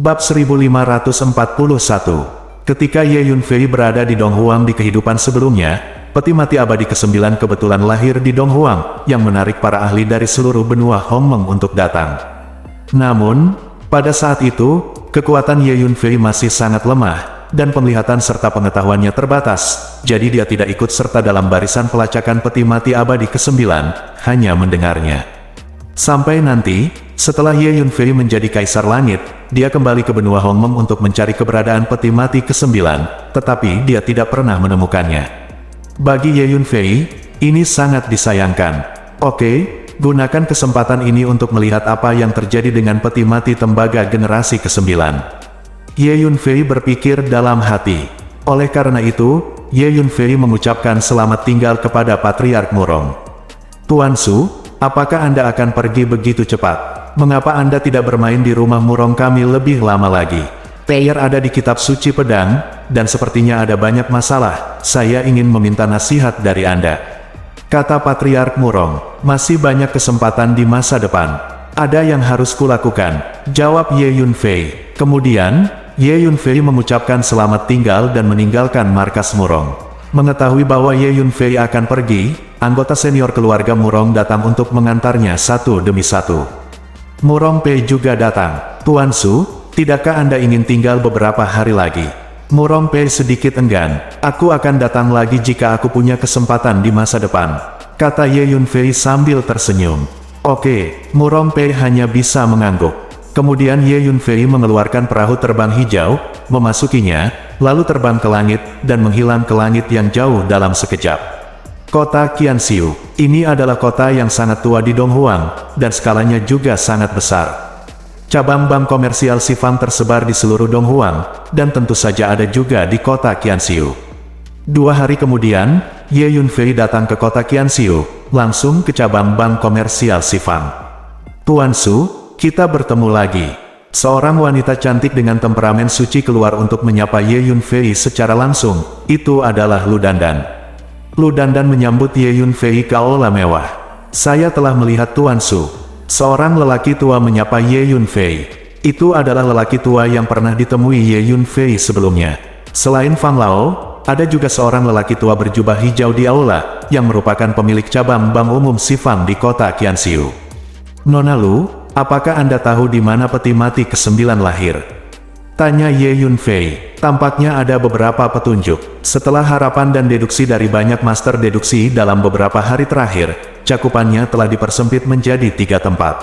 Bab 1541. Ketika Ye Yunfei berada di Donghuang di kehidupan sebelumnya, peti mati abadi ke-9 kebetulan lahir di Donghuang, yang menarik para ahli dari seluruh benua Hongmeng untuk datang. Namun, pada saat itu, kekuatan Ye Yunfei masih sangat lemah, dan penglihatan serta pengetahuannya terbatas, jadi dia tidak ikut serta dalam barisan pelacakan peti mati abadi ke-9, hanya mendengarnya. Sampai nanti, setelah Ye Yunfei menjadi Kaisar Langit, dia kembali ke benua Hongmeng untuk mencari keberadaan peti mati ke-9, tetapi dia tidak pernah menemukannya. Bagi Ye Yunfei, ini sangat disayangkan. Oke, gunakan kesempatan ini untuk melihat apa yang terjadi dengan peti mati tembaga generasi ke-9. Ye Yunfei berpikir dalam hati. Oleh karena itu, Ye Yunfei mengucapkan selamat tinggal kepada Patriark Murong. Tuan Su, apakah Anda akan pergi begitu cepat? Mengapa Anda tidak bermain di rumah Murong kami lebih lama lagi? Peir ada di kitab suci pedang, dan sepertinya ada banyak masalah. Saya ingin meminta nasihat dari Anda. Kata Patriark Murong, masih banyak kesempatan di masa depan. Ada yang harus kulakukan, jawab Ye Yunfei. Kemudian, Ye Yunfei mengucapkan selamat tinggal dan meninggalkan markas Murong. Mengetahui bahwa Ye Yunfei akan pergi, anggota senior keluarga Murong datang untuk mengantarnya satu demi satu. Murong Pei juga datang. Tuan Su, tidakkah Anda ingin tinggal beberapa hari lagi? Murong Pei sedikit enggan. Aku akan datang lagi jika aku punya kesempatan di masa depan, kata Ye Yunfei sambil tersenyum. Oke, Murong Pei hanya bisa mengangguk. Kemudian Ye Yunfei mengeluarkan perahu terbang hijau, memasukinya, lalu terbang ke langit, dan menghilang ke langit yang jauh dalam sekejap. Kota Qianxiu, ini adalah kota yang sangat tua di Donghuang, dan skalanya juga sangat besar. Cabang bank komersial Sifang tersebar di seluruh Donghuang, dan tentu saja ada juga di kota Qianxiu. 2 hari kemudian, Ye Yunfei datang ke kota Qianxiu, langsung ke cabang bank komersial Sifang. Tuan Su, kita bertemu lagi. Seorang wanita cantik dengan temperamen suci keluar untuk menyapa Ye Yunfei secara langsung. Itu adalah Lu Dandan. Lu Dandan menyambut Ye Yunfei ke aula mewah. Saya telah melihat Tuan Su. Seorang lelaki tua menyapa Ye Yunfei. Itu adalah lelaki tua yang pernah ditemui Ye Yunfei sebelumnya. Selain Fang Lao, ada juga seorang lelaki tua berjubah hijau di aula, yang merupakan pemilik cabang bank umum Sifang di kota Qianxiu. Nona Lu, apakah Anda tahu di mana peti mati ke-9 lahir? Tanya Ye Yunfei. Tampaknya ada beberapa petunjuk. Setelah harapan dan deduksi dari banyak master deduksi dalam beberapa hari terakhir, cakupannya telah dipersempit menjadi 3 tempat.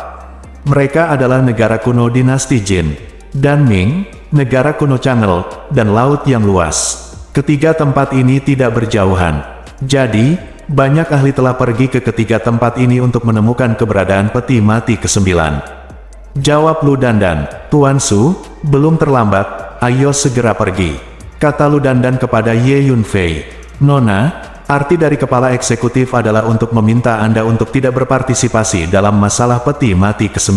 Mereka adalah negara kuno dinasti Jin, dan Ming, negara kuno Chang'e, dan laut yang luas. Ketiga tempat ini tidak berjauhan. Jadi, banyak ahli telah pergi ke ketiga tempat ini untuk menemukan keberadaan peti mati ke-9. Jawab Lu Dandan. Tuan Su, belum terlambat, ayo segera pergi, kata Lu Dandan kepada Ye Yunfei. Nona, arti dari kepala eksekutif adalah untuk meminta Anda untuk tidak berpartisipasi dalam masalah peti mati ke-9.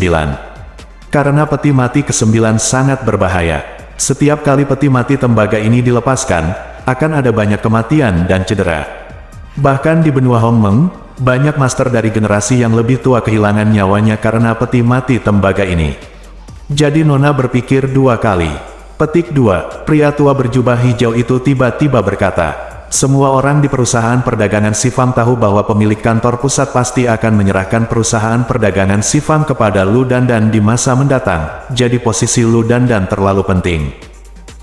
Karena peti mati ke-9 sangat berbahaya. Setiap kali peti mati tembaga ini dilepaskan, akan ada banyak kematian dan cedera. Bahkan di benua Hongmeng, banyak master dari generasi yang lebih tua kehilangan nyawanya karena peti mati tembaga ini. Jadi Nona berpikir 2 kali. Petik 2, pria tua berjubah hijau itu tiba-tiba berkata, semua orang di perusahaan perdagangan Sifang tahu bahwa pemilik kantor pusat pasti akan menyerahkan perusahaan perdagangan Sifang kepada Lu Dandan di masa mendatang, jadi posisi Lu Dandan terlalu penting.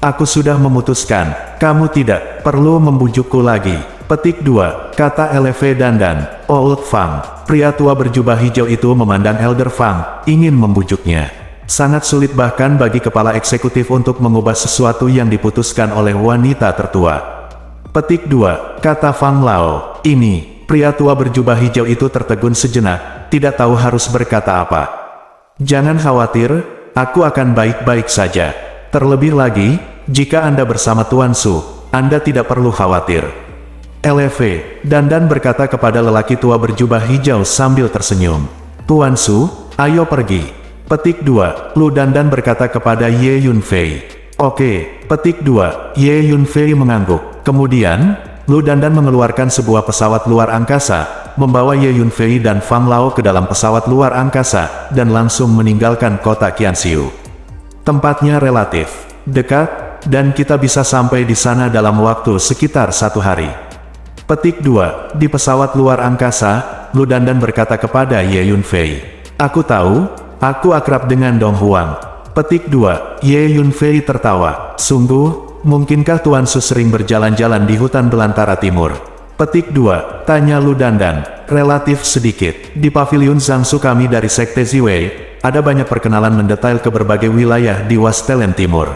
Aku sudah memutuskan, kamu tidak perlu membujukku lagi. Petik 2, kata Eleve Dandan. Old Fang, pria tua berjubah hijau itu memandang Elder Fang, ingin membujuknya. Sangat sulit bahkan bagi kepala eksekutif untuk mengubah sesuatu yang diputuskan oleh wanita tertua. Petik 2, kata Fang Lao. Ini, pria tua berjubah hijau itu tertegun sejenak, tidak tahu harus berkata apa. Jangan khawatir, aku akan baik-baik saja. Terlebih lagi, jika Anda bersama Tuan Su, Anda tidak perlu khawatir. Eleve Dandan berkata kepada lelaki tua berjubah hijau sambil tersenyum. Tuan Su, ayo pergi. Petik 2, Lu Dandan berkata kepada Ye Yunfei. Oke, petik 2, Ye Yunfei mengangguk. Kemudian, Lu Dandan mengeluarkan sebuah pesawat luar angkasa, membawa Ye Yunfei dan Fang Lao ke dalam pesawat luar angkasa, dan langsung meninggalkan kota Qianxiu. Tempatnya relatif dekat, dan kita bisa sampai di sana dalam waktu sekitar 1 hari. Petik 2. Di pesawat luar angkasa, Lu Dandan berkata kepada Ye Yunfei. Aku tahu, aku akrab dengan Dong Huang. Petik 2. Ye Yunfei tertawa. Sungguh, mungkinkah Tuan Su sering berjalan-jalan di hutan belantara timur? Petik 2. Tanya Lu Dandan. Relatif sedikit. Di pavilion Zhangsu kami dari Sekte Ziwei, ada banyak perkenalan mendetail ke berbagai wilayah di Wastelen Timur.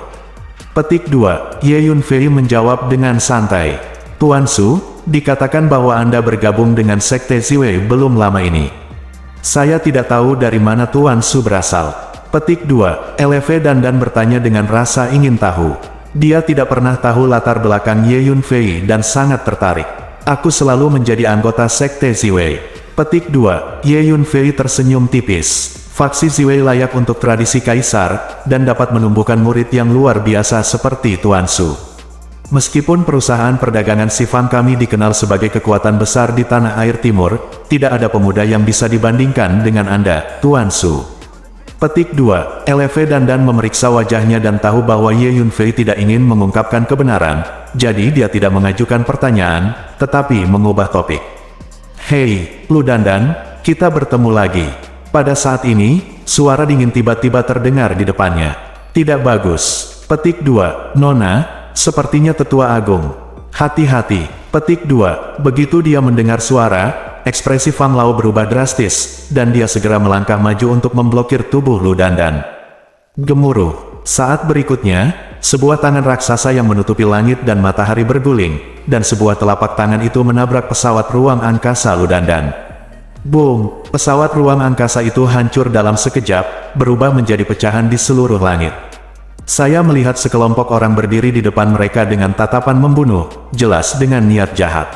Petik 2. Ye Yunfei menjawab dengan santai. Tuan Su, dikatakan bahwa Anda bergabung dengan Sekte Ziwei belum lama ini. Saya tidak tahu dari mana Tuan Su berasal. Petik 2. Eleve Dandan bertanya dengan rasa ingin tahu. Dia tidak pernah tahu latar belakang Ye Yunfei dan sangat tertarik. Aku selalu menjadi anggota Sekte Ziwei. Petik 2. Ye Yunfei tersenyum tipis. Faksi Ziwei layak untuk tradisi kaisar, dan dapat menumbuhkan murid yang luar biasa seperti Tuan Su. Meskipun perusahaan perdagangan Sifang kami dikenal sebagai kekuatan besar di tanah air timur, tidak ada pemuda yang bisa dibandingkan dengan Anda, Tuan Su. Petik 2. Eleve Dandan memeriksa wajahnya dan tahu bahwa Ye Yunfei tidak ingin mengungkapkan kebenaran, jadi dia tidak mengajukan pertanyaan, tetapi mengubah topik. Hei, Lu Dandan, kita bertemu lagi. Pada saat ini, suara dingin tiba-tiba terdengar di depannya. Tidak bagus. Petik 2. Nona, sepertinya tetua agung. Hati-hati. Petik 2. Begitu dia mendengar suara, ekspresi Fang Lao berubah drastis, dan dia segera melangkah maju untuk memblokir tubuh Lu Dandan. Gemuruh. Saat berikutnya, sebuah tangan raksasa yang menutupi langit dan matahari berguling, dan sebuah telapak tangan itu menabrak pesawat ruang angkasa Lu Dandan. Boom! Pesawat ruang angkasa itu hancur dalam sekejap, berubah menjadi pecahan di seluruh langit. Saya melihat sekelompok orang berdiri di depan mereka dengan tatapan membunuh, jelas dengan niat jahat.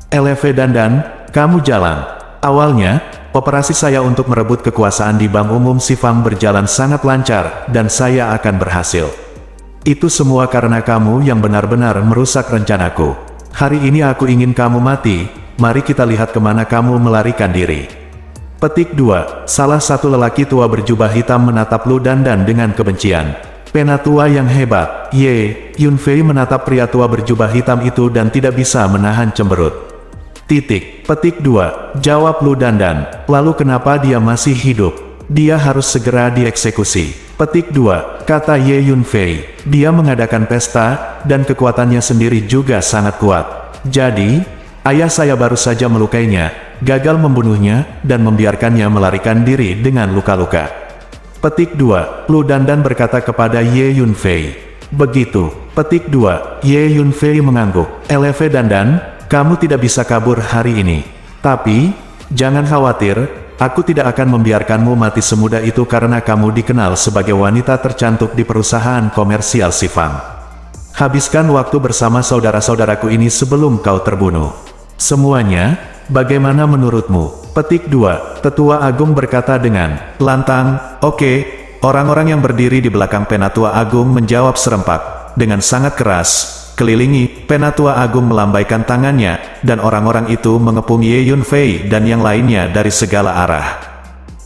Eleve Dandan, kamu jalan. Awalnya, operasi saya untuk merebut kekuasaan di Bank Umum Sifang berjalan sangat lancar, dan saya akan berhasil. Itu semua karena kamu yang benar-benar merusak rencanaku. Hari ini aku ingin kamu mati, mari kita lihat kemana kamu melarikan diri. Petik 2. Salah satu lelaki tua berjubah hitam menatap Lu Dandan dengan kebencian. Penatua yang hebat. Ye Yunfei menatap pria tua berjubah hitam itu dan tidak bisa menahan cemberut. Titik. Petik 2. Jawab Lu Dandan. Lalu kenapa dia masih hidup? Dia harus segera dieksekusi. Petik 2. Kata Ye Yunfei. Dia mengadakan pesta, dan kekuatannya sendiri juga sangat kuat. Jadi, ayah saya baru saja melukainya, gagal membunuhnya, dan membiarkannya melarikan diri dengan luka-luka. Petik 2. Lu Dandan berkata kepada Ye Yunfei. Begitu. Petik 2. Ye Yunfei mengangguk. Eleve Dandan, kamu tidak bisa kabur hari ini. Tapi, jangan khawatir, aku tidak akan membiarkanmu mati semudah itu karena kamu dikenal sebagai wanita tercantik di perusahaan komersial Sifang. Habiskan waktu bersama saudara-saudaraku ini sebelum kau terbunuh. Semuanya, bagaimana menurutmu? Petik 2. Tetua Agung berkata dengan lantang. Oke. Orang-orang yang berdiri di belakang Penatua Agung menjawab serempak. Dengan sangat keras, kelilingi, Penatua Agung melambaikan tangannya, dan orang-orang itu mengepung Ye Yunfei dan yang lainnya dari segala arah.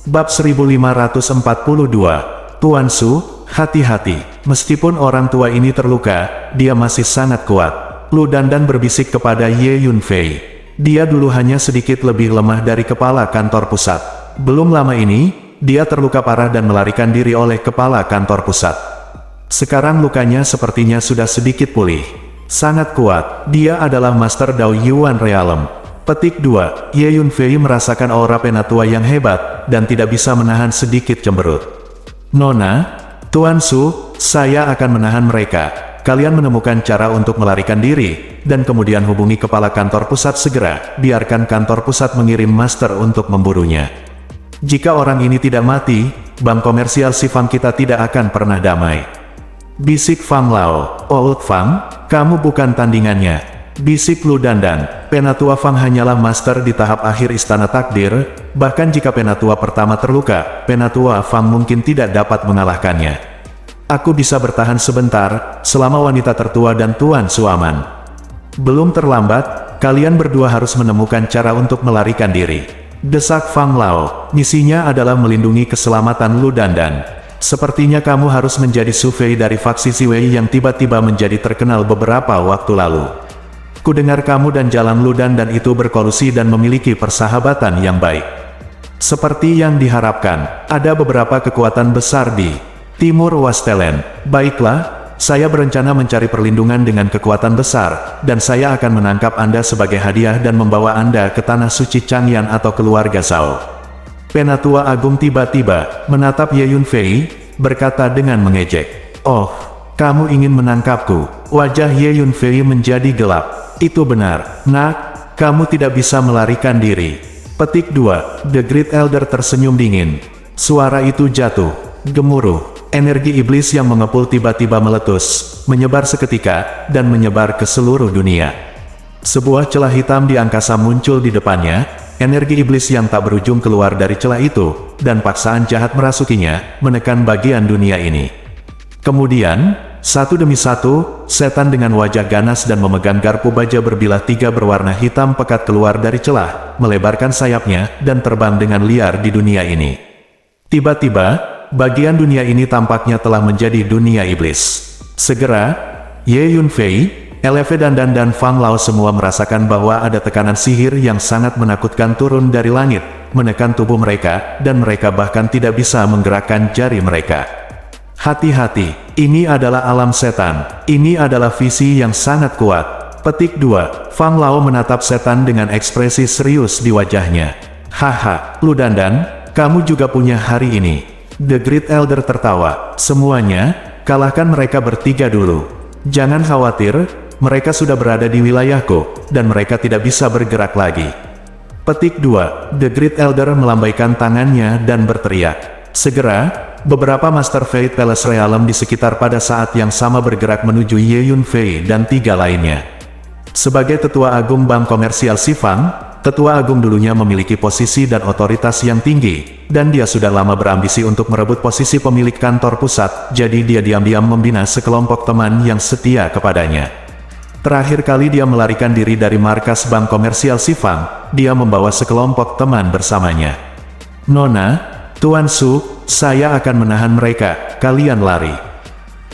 Bab 1542. Tuan Su, hati-hati. Meskipun orang tua ini terluka, dia masih sangat kuat. Lu Dandan berbisik kepada Ye Yunfei. Dia dulu hanya sedikit lebih lemah dari kepala kantor pusat. Belum lama ini, dia terluka parah dan melarikan diri oleh kepala kantor pusat. Sekarang lukanya sepertinya sudah sedikit pulih. Sangat kuat, dia adalah Master Dao Yuan Realem. Petik 2. Ye Yunfei merasakan aura penatua yang hebat, dan tidak bisa menahan sedikit cemberut. Nona, Tuan Su, saya akan menahan mereka. Kalian menemukan cara untuk melarikan diri, dan kemudian hubungi kepala kantor pusat segera, biarkan kantor pusat mengirim master untuk memburunya. Jika orang ini tidak mati, bank komersial Sifang kita tidak akan pernah damai. Bisik Fang Lao. Old Fang, kamu bukan tandingannya. Bisik Lu Dandan. Penatua Fang hanyalah master di tahap akhir istana takdir, bahkan jika penatua pertama terluka, penatua Fang mungkin tidak dapat mengalahkannya. Aku bisa bertahan sebentar, selama wanita tertua dan Tuan Su aman. Belum terlambat, kalian berdua harus menemukan cara untuk melarikan diri. Desak Fang Lao. Misinya adalah melindungi keselamatan Lu Dandan. Sepertinya kamu harus menjadi Su Fei dari faksi Ziwei yang tiba-tiba menjadi terkenal beberapa waktu lalu. Kudengar kamu dan Jalan Ludan dan itu berkolusi dan memiliki persahabatan yang baik. Seperti yang diharapkan, ada beberapa kekuatan besar di Timur Wastelen. Baiklah, saya berencana mencari perlindungan dengan kekuatan besar, dan saya akan menangkap Anda sebagai hadiah dan membawa Anda ke Tanah Suci Changyan atau keluarga Zhao. Penatua Agung tiba-tiba menatap Ye Yunfei, berkata dengan mengejek. Oh, kamu ingin menangkapku? Wajah Ye Yunfei menjadi gelap. Itu benar, nak, kamu tidak bisa melarikan diri. Petik 2. The Great Elder tersenyum dingin. Suara itu jatuh. Gemuruh. Energi iblis yang mengepul tiba-tiba meletus, menyebar seketika, dan menyebar ke seluruh dunia. Sebuah celah hitam di angkasa muncul di depannya, energi iblis yang tak berujung keluar dari celah itu, dan paksaan jahat merasukinya, menekan bagian dunia ini. Kemudian, satu demi satu, setan dengan wajah ganas dan memegang garpu baja berbilah 3 berwarna hitam pekat keluar dari celah, melebarkan sayapnya, dan terbang dengan liar di dunia ini. Tiba-tiba, bagian dunia ini tampaknya telah menjadi dunia iblis. Segera, Ye Yunfei, Eleve dan Fang Lao semua merasakan bahwa ada tekanan sihir yang sangat menakutkan turun dari langit, menekan tubuh mereka, dan mereka bahkan tidak bisa menggerakkan jari mereka. Hati-hati, ini adalah alam setan, ini adalah visi yang sangat kuat. Petik 2. Fang Lao menatap setan dengan ekspresi serius di wajahnya. Haha, Lu Dandan, kamu juga punya hari ini. The Great Elder tertawa. Semuanya, kalahkan mereka bertiga dulu. Jangan khawatir, mereka sudah berada di wilayahku, dan mereka tidak bisa bergerak lagi. Petik 2. The Great Elder melambaikan tangannya dan berteriak. Segera, beberapa Master Fate Palace Realm di sekitar pada saat yang sama bergerak menuju Ye Yunfei dan 3 lainnya. Sebagai Tetua Agung Bank Komersial Sifang, Tetua Agung dulunya memiliki posisi dan otoritas yang tinggi, dan dia sudah lama berambisi untuk merebut posisi pemilik kantor pusat, jadi dia diam-diam membina sekelompok teman yang setia kepadanya. Terakhir kali dia melarikan diri dari markas Bank Komersial Sifang, dia membawa sekelompok teman bersamanya. Nona, Tuan Su, saya akan menahan mereka, kalian lari.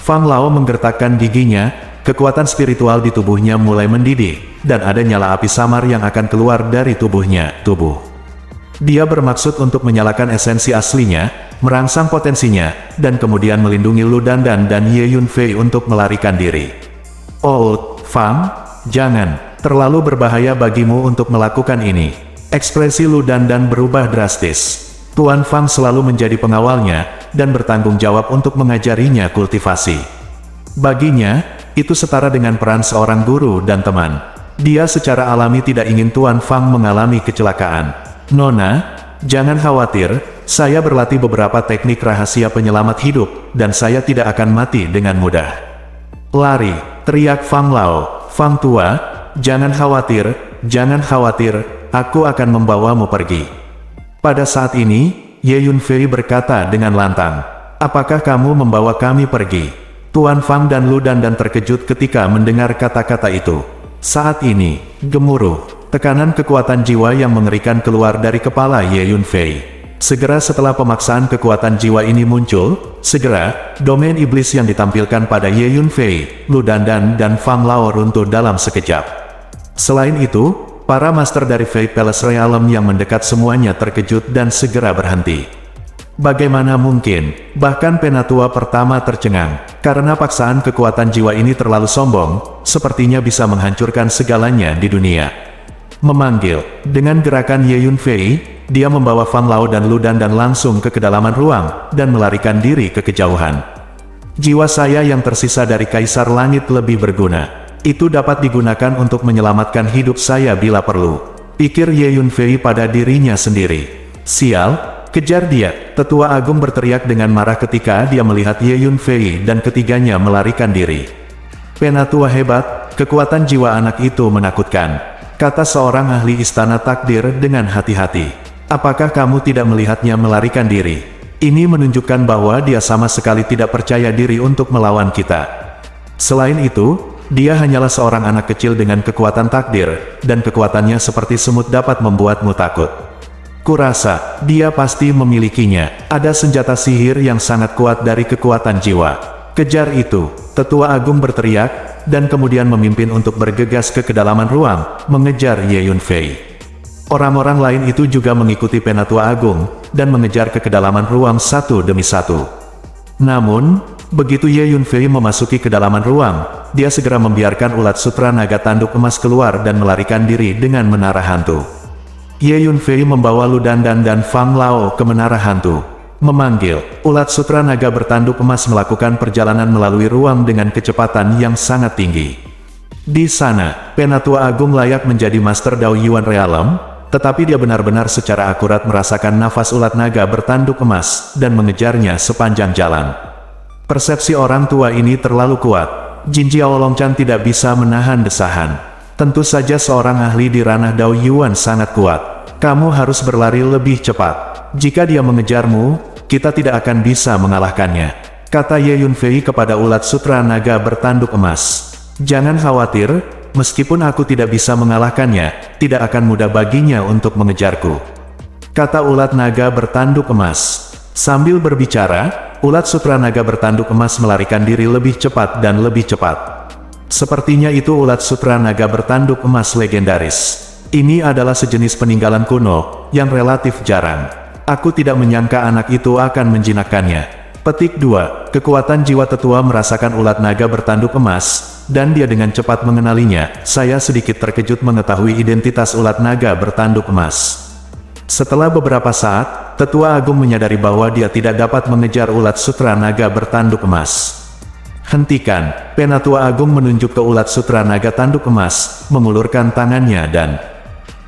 Fang Lao menggertakkan giginya, kekuatan spiritual di tubuhnya mulai mendidih, dan ada nyala api samar yang akan keluar dari tubuhnya. Dia bermaksud untuk menyalakan esensi aslinya, merangsang potensinya, dan kemudian melindungi Lu Dandan dan Ye Yunfei untuk melarikan diri. Old, Fang, jangan, terlalu berbahaya bagimu untuk melakukan ini. Ekspresi Lu Dandan berubah drastis. Tuan Fang selalu menjadi pengawalnya, dan bertanggung jawab untuk mengajarinya kultivasi. Baginya, itu setara dengan peran seorang guru dan teman. Dia secara alami tidak ingin Tuan Fang mengalami kecelakaan. Nona, jangan khawatir, saya berlatih beberapa teknik rahasia penyelamat hidup, dan saya tidak akan mati dengan mudah. Lari, teriak Fang Lao. Fang Tua, jangan khawatir, aku akan membawamu pergi. Pada saat ini, Ye Yunfei berkata dengan lantang, apakah kamu membawa kami pergi? Tuan Fang dan Lu Dandan terkejut ketika mendengar kata-kata itu. Saat ini, gemuruh, tekanan kekuatan jiwa yang mengerikan keluar dari kepala Ye Yunfei. Segera setelah pemaksaan kekuatan jiwa ini muncul, segera, domain iblis yang ditampilkan pada Ye Yunfei, Lu Dandan dan Fang Lao runtuh dalam sekejap. Selain itu, para master dari Fate Palace Realm yang mendekat semuanya terkejut dan segera berhenti. Bagaimana mungkin? Bahkan penatua pertama tercengang, karena paksaan kekuatan jiwa ini terlalu sombong, sepertinya bisa menghancurkan segalanya di dunia. Memanggil, dengan gerakan Ye Yunfei, dia membawa Fang Lao dan Lu Dandan langsung ke kedalaman ruang, dan melarikan diri ke kejauhan. Jiwa saya yang tersisa dari Kaisar Langit lebih berguna. Itu dapat digunakan untuk menyelamatkan hidup saya bila perlu. Pikir Ye Yunfei pada dirinya sendiri. Sial, kejar dia, Tetua Agung berteriak dengan marah ketika dia melihat Ye Yunfei dan ketiganya melarikan diri. Penatua hebat, kekuatan jiwa anak itu menakutkan, kata seorang ahli istana takdir dengan hati-hati. Apakah kamu tidak melihatnya melarikan diri? Ini menunjukkan bahwa dia sama sekali tidak percaya diri untuk melawan kita. Selain itu, dia hanyalah seorang anak kecil dengan kekuatan takdir, dan kekuatannya seperti semut dapat membuatmu takut. Kurasa, dia pasti memilikinya. Ada senjata sihir yang sangat kuat dari kekuatan jiwa. Kejar itu, Tetua Agung berteriak, dan kemudian memimpin untuk bergegas ke kedalaman ruang, mengejar Ye Yunfei. Orang-orang lain itu juga mengikuti Penatua Agung, dan mengejar ke kedalaman ruang satu demi satu. Namun, begitu Ye Yunfei memasuki kedalaman ruang, dia segera membiarkan ulat sutra naga tanduk emas keluar dan melarikan diri dengan menara hantu. Ye Yunfei membawa Lu Dandan dan Fang Lao ke menara hantu. Memanggil, ulat sutra naga bertanduk emas melakukan perjalanan melalui ruang dengan kecepatan yang sangat tinggi. Di sana, Penatua Agung layak menjadi Master Dao Yuan Realm, tetapi dia benar-benar secara akurat merasakan nafas ulat naga bertanduk emas, dan mengejarnya sepanjang jalan. Persepsi orang tua ini terlalu kuat. Jin Jiao Longchan tidak bisa menahan desahan. Tentu saja seorang ahli di ranah Dao Yuan sangat kuat. Kamu harus berlari lebih cepat. Jika dia mengejarmu, kita tidak akan bisa mengalahkannya, kata Ye Yunfei kepada ulat sutra naga bertanduk emas. Jangan khawatir, meskipun aku tidak bisa mengalahkannya, tidak akan mudah baginya untuk mengejarku, kata ulat naga bertanduk emas. Sambil berbicara, ulat sutra naga bertanduk emas melarikan diri lebih cepat dan lebih cepat. Sepertinya itu ulat sutra naga bertanduk emas legendaris. Ini adalah sejenis peninggalan kuno, yang relatif jarang. Aku tidak menyangka anak itu akan menjinakkannya. Petik 2. Kekuatan jiwa tetua merasakan ulat naga bertanduk emas, dan dia dengan cepat mengenalinya. Saya sedikit terkejut mengetahui identitas ulat naga bertanduk emas. Setelah beberapa saat, Tetua Agung menyadari bahwa dia tidak dapat mengejar ulat sutra naga bertanduk emas. Hentikan, Penatua Agung menunjuk ke ulat sutra naga tanduk emas, mengulurkan tangannya dan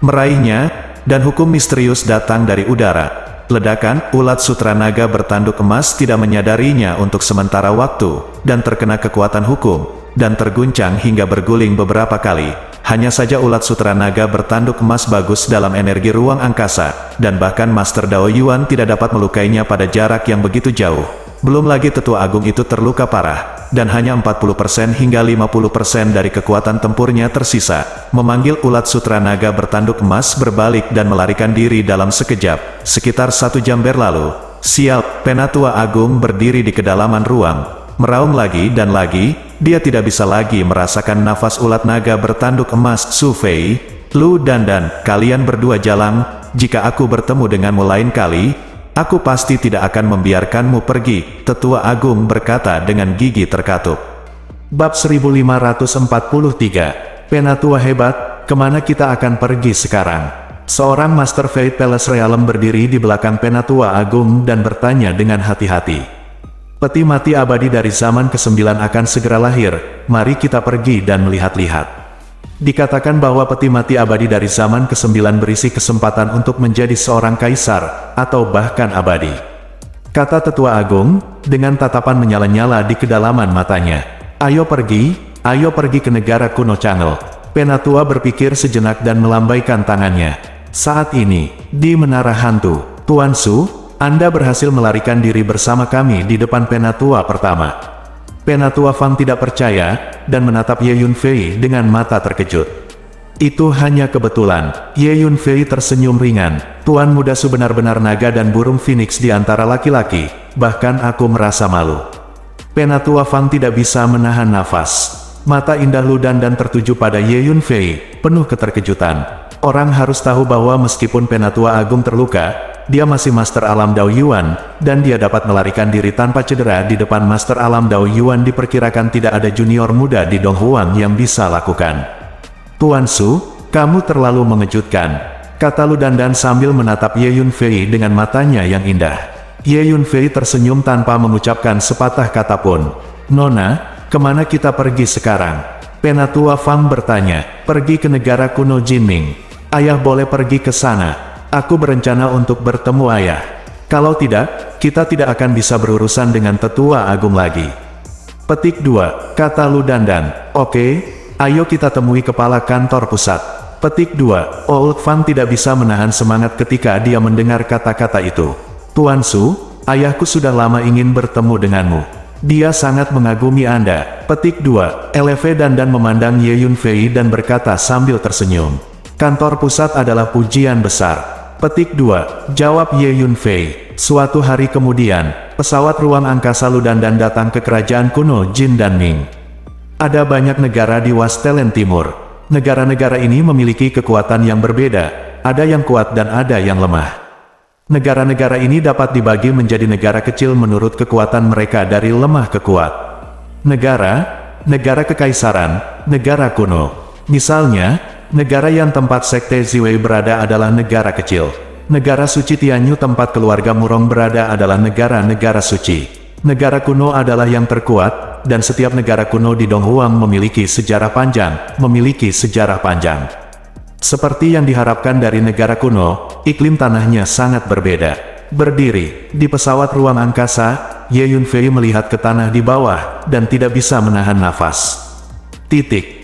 meraihnya, dan hukum misterius datang dari udara. Ledakan, ulat sutra naga bertanduk emas tidak menyadarinya untuk sementara waktu, dan terkena kekuatan hukum, dan terguncang hingga berguling beberapa kali. Hanya saja ulat sutra naga bertanduk emas bagus dalam energi ruang angkasa, dan bahkan Master Dao Yuan tidak dapat melukainya pada jarak yang begitu jauh. Belum lagi Tetua Agung itu terluka parah, dan hanya 40% hingga 50% dari kekuatan tempurnya tersisa. Memanggil ulat sutra naga bertanduk emas berbalik dan melarikan diri dalam sekejap, sekitar 1 jam berlalu. Sial, Penatua Agung berdiri di kedalaman ruang, meraung lagi dan lagi. Dia tidak bisa lagi merasakan nafas ulat naga bertanduk emas. Su Fei, Lu Dandan, kalian berdua jalan. Jika aku bertemu denganmu lain kali, aku pasti tidak akan membiarkanmu pergi, Tetua Agung berkata dengan gigi terkatup. Bab 1543, Penatua hebat, kemana kita akan pergi sekarang? Seorang Master Fate Palace Realm berdiri di belakang Penatua Agung dan bertanya dengan hati-hati. Peti mati abadi dari zaman ke-9 akan segera lahir, mari kita pergi dan melihat-lihat. Dikatakan bahwa peti mati abadi dari zaman ke-9 berisi kesempatan untuk menjadi seorang kaisar, atau bahkan abadi. Kata Tetua Agung, dengan tatapan menyala-nyala di kedalaman matanya. Ayo pergi ke negara kuno Changel. Penatua berpikir sejenak dan melambaikan tangannya. Saat ini, di Menara Hantu, Tuan Su, Anda berhasil melarikan diri bersama kami di depan Penatua pertama. Penatua Fang tidak percaya, dan menatap Ye Yunfei dengan mata terkejut. Itu hanya kebetulan. Ye Yunfei tersenyum ringan. Tuan Muda Su benar-benar naga dan burung phoenix di antara laki-laki, bahkan aku merasa malu. Penatua Fang tidak bisa menahan nafas. Mata indah Lu Dandan tertuju pada Ye Yunfei, penuh keterkejutan. Orang harus tahu bahwa meskipun Penatua Agung terluka, dia masih Master Alam Dao Yuan, dan dia dapat melarikan diri tanpa cedera di depan Master Alam Dao Yuan. Diperkirakan tidak ada junior muda di Donghuang yang bisa lakukan. Tuan Su, kamu terlalu mengejutkan, kata Lu Dandan sambil menatap Ye Yunfei dengan matanya yang indah. Ye Yunfei tersenyum tanpa mengucapkan sepatah kata pun. Nona, kemana kita pergi sekarang? Penatua Fang bertanya. Pergi ke negara kuno Jinming. Ayah boleh pergi ke sana. Aku berencana untuk bertemu ayah. Kalau tidak, kita tidak akan bisa berurusan dengan Tetua Agung lagi. Petik 2, kata Lu Dandan. Oke, ayo kita temui kepala kantor pusat. Petik 2, Old Fan tidak bisa menahan semangat ketika dia mendengar kata-kata itu. Tuan Su, ayahku sudah lama ingin bertemu denganmu. Dia sangat mengagumi Anda. Petik 2, Eleve Dandan memandang Ye Yunfei dan berkata sambil tersenyum. Kantor pusat adalah pujian besar. Petik 2. Jawab Ye Yunfei. Suatu hari kemudian, pesawat ruang angkasa Ludandan datang ke kerajaan kuno Jin dan Ming. Ada banyak negara di Wastelen Timur. Negara-negara ini memiliki kekuatan yang berbeda, ada yang kuat dan ada yang lemah. Negara-negara ini dapat dibagi menjadi negara kecil menurut kekuatan mereka dari lemah ke kuat. Negara kekaisaran, negara kuno. Misalnya, negara yang tempat sekte Ziwei berada adalah negara kecil. Negara suci Tianyu tempat keluarga Murong berada adalah negara-negara suci. Negara kuno adalah yang terkuat, dan setiap negara kuno di Donghuang memiliki sejarah panjang. Seperti yang diharapkan dari negara kuno, iklim tanahnya sangat berbeda. Berdiri di pesawat ruang angkasa, Ye Yunfei melihat ke tanah di bawah, dan tidak bisa menahan nafas.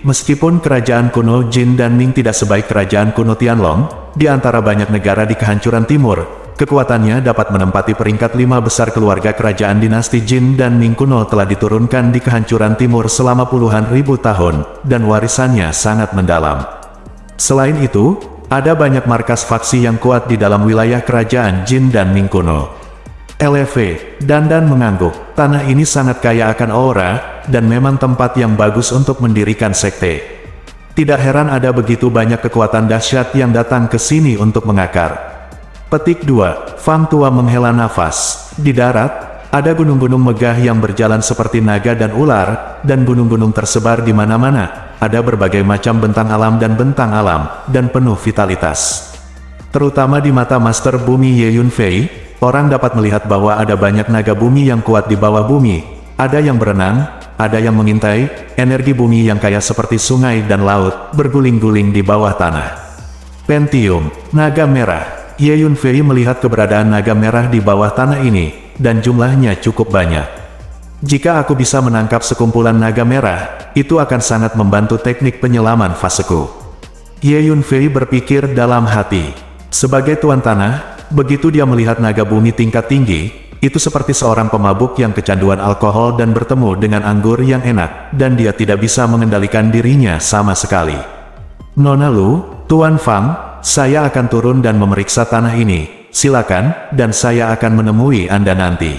Meskipun kerajaan kuno Jin dan Ming tidak sebaik kerajaan kuno Tianlong, di antara banyak negara di kehancuran timur, kekuatannya dapat menempati peringkat 5 besar. Keluarga kerajaan dinasti Jin dan Ming kuno telah diturunkan di kehancuran timur selama puluhan ribu tahun, dan warisannya sangat mendalam. Selain itu, ada banyak markas faksi yang kuat di dalam wilayah kerajaan Jin dan Ming kuno. LV, Dandan mengangguk, tanah ini sangat kaya akan aura, dan memang tempat yang bagus untuk mendirikan sekte. Tidak heran ada begitu banyak kekuatan dahsyat yang datang ke sini untuk mengakar. Petik 2. Fang Tua menghela nafas. Di darat, ada gunung-gunung megah yang berjalan seperti naga dan ular, dan gunung-gunung tersebar di mana-mana. Ada berbagai macam bentang alam, dan penuh vitalitas. Terutama di mata Master Bumi Ye Yunfei, orang dapat melihat bahwa ada banyak naga bumi yang kuat di bawah bumi. Ada yang berenang, ada yang mengintai, energi bumi yang kaya seperti sungai dan laut, berguling-guling di bawah tanah. Pentium, naga merah. Ye Yunfei melihat keberadaan naga merah di bawah tanah ini, dan jumlahnya cukup banyak. Jika aku bisa menangkap sekumpulan naga merah, itu akan sangat membantu teknik penyelaman faseku. Ye Yunfei berpikir dalam hati. Sebagai tuan tanah, begitu dia melihat naga bumi tingkat tinggi, itu seperti seorang pemabuk yang kecanduan alkohol dan bertemu dengan anggur yang enak, dan dia tidak bisa mengendalikan dirinya sama sekali. Nona Lu, Tuan Fang, saya akan turun dan memeriksa tanah ini, silakan, dan saya akan menemui Anda nanti.